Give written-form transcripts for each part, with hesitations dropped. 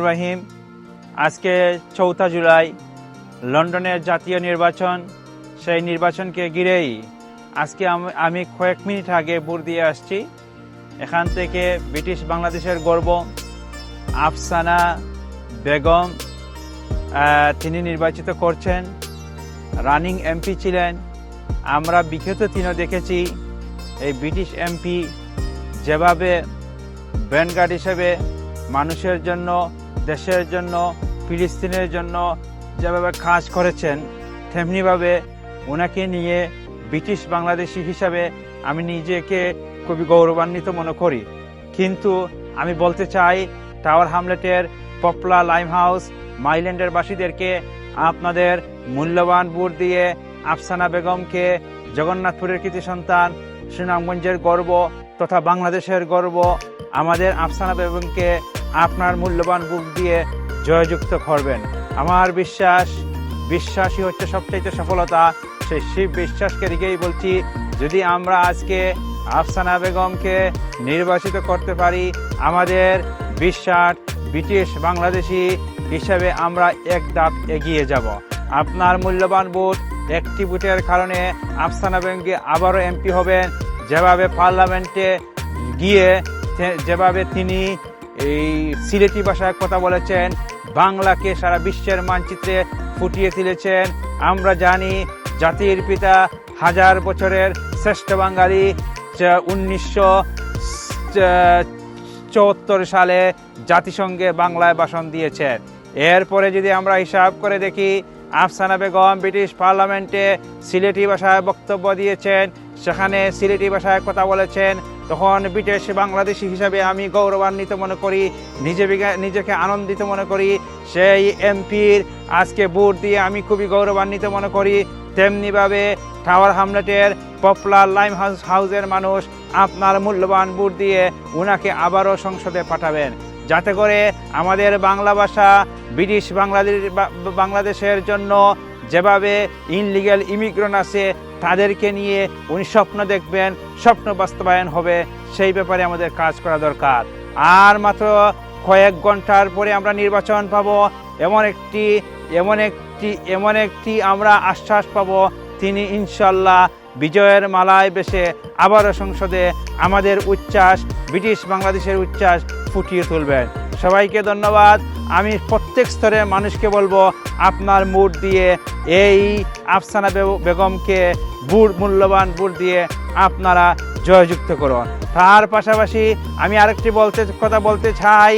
রহিম। আজকে 4 জুলাই লন্ডনের জাতীয় নির্বাচন। সেই নির্বাচনকে ঘিরেই আজকে আমি কয়েক মিনিট আগে ভোট দিয়ে আসছি। এখান থেকে ব্রিটিশ বাংলাদেশের গর্ব আফসানা বেগম তিনি নির্বাচিত করছেন, রানিং এমপি ছিলেন। আমরা বিগত দিনও দেখেছি এই ব্রিটিশ এমপি যেভাবে ভ্যানগার্ড হিসেবে মানুষের জন্য, দেশের জন্য, ফিলিস্তিনের জন্য যেভাবে কাজ করেছেন, তেমনিভাবে ওনাকে নিয়ে ব্রিটিশ বাংলাদেশি হিসাবে আমি নিজেকে খুবই গৌরবান্বিত মনে করি। কিন্তু আমি বলতে চাই, টাওয়ার হ্যামলেটের পপলার লাইম হাউস মাইল্যান্ডের বাসীদেরকে আপনাদের মূল্যবান ভোট দিয়ে আফসানা বেগমকে, জগন্নাথপুরের কৃতি সন্তান, সুনামগঞ্জের গর্ব তথা বাংলাদেশের গর্ব আমাদের আফসানা বেগমকে আপনার মূল্যবান ভোট দিয়ে জয়যুক্ত করবেন। আমার বিশ্বাসই হচ্ছে সবচাইতে সফলতা। সেই বিশ্বাসকে রেখেই বলছি, যদি আমরা আজকে আফসানা বেগমকে নির্বাচিত করতে পারি, আমাদের বিশ্বাস ব্রিটিশ বাংলাদেশি হিসাবে আমরা এক ধাপ এগিয়ে যাব। আপনার মূল্যবান ভোট, একটি ভোটের কারণে আফসানা বেগম আবারও এমপি হবেন। যেভাবে পার্লামেন্টে গিয়ে যেভাবে তিনি এই সিলেটি ভাষায় কথা বলেছেন, বাংলাকে সারা বিশ্বের মানচিত্রে ফুটিয়ে তুলেছেন। আমরা জানি জাতির পিতা, 1000 বছরের শ্রেষ্ঠ বাঙালি 1974 সালে জাতিসংঘে বাংলায় ভাষণ দিয়েছেন। এরপরে যদি আমরা হিসাব করে দেখি, আফসানা বেগম ব্রিটিশ পার্লামেন্টে সিলেটি ভাষায় বক্তব্য দিয়েছেন, সেখানে সিলেটি ভাষায় কথা বলেছেন। তখন ব্রিটিশ বাংলাদেশি হিসাবে আমি গৌরবান্বিত মনে করি, নিজেকে আনন্দিত মনে করি। সেই এমপির আজকে ভোট দিয়ে আমি খুবই গৌরবান্বিত মনে করি। তেমনিভাবে টাওয়ার হ্যামলেটের পপলার লাইম হাউসের মানুষ আপনার মূল্যবান ভোট দিয়ে ওনাকে আবারও সংসদে পাঠাবেন, যাতে করে আমাদের বাংলা ভাষা ব্রিটিশ বাংলাদেশের জন্য যেভাবে ইনলিগ্যাল ইমিগ্রেন্ট আছে তাদেরকে নিয়ে উনি স্বপ্ন দেখবেন, স্বপ্ন বাস্তবায়ন হবে। সেই ব্যাপারে আমাদের কাজ করা দরকার। আর মাত্র কয়েক ঘন্টার পরে আমরা নির্বাচন পাব। এমন একটি আমরা আশ্বাস পাব, তিনি ইনশাল্লাহ বিজয়ের মালায় বেশে আবারও সংসদে আমাদের উচ্ছ্বাস, ব্রিটিশ বাংলাদেশের উচ্ছ্বাস ফুটিয়ে তুলবেন। সবাইকে ধন্যবাদ। আমি প্রত্যেক স্তরের মানুষকে বলবো, আপনার ভোট দিয়ে এই আফসানা বেগমকে মূল্যবান ভোট দিয়ে আপনারা জয়যুক্ত করুন। তার পাশাপাশি আমি আরেকটি কথা বলতে চাই,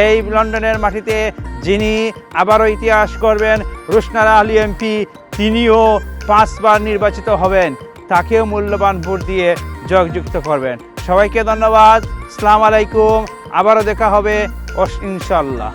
এই লন্ডনের মাটিতে যিনি আবারও ইতিহাস করবেন, রুশনারা আলী এমপি, তিনিও 5 বার নির্বাচিত হবেন, তাকেও মূল্যবান ভোট দিয়ে জয়যুক্ত করবেন। সবাইকে ধন্যবাদ। আসসালামু আলাইকুম। আবারও দেখা হবে ইনশাল্লাহ।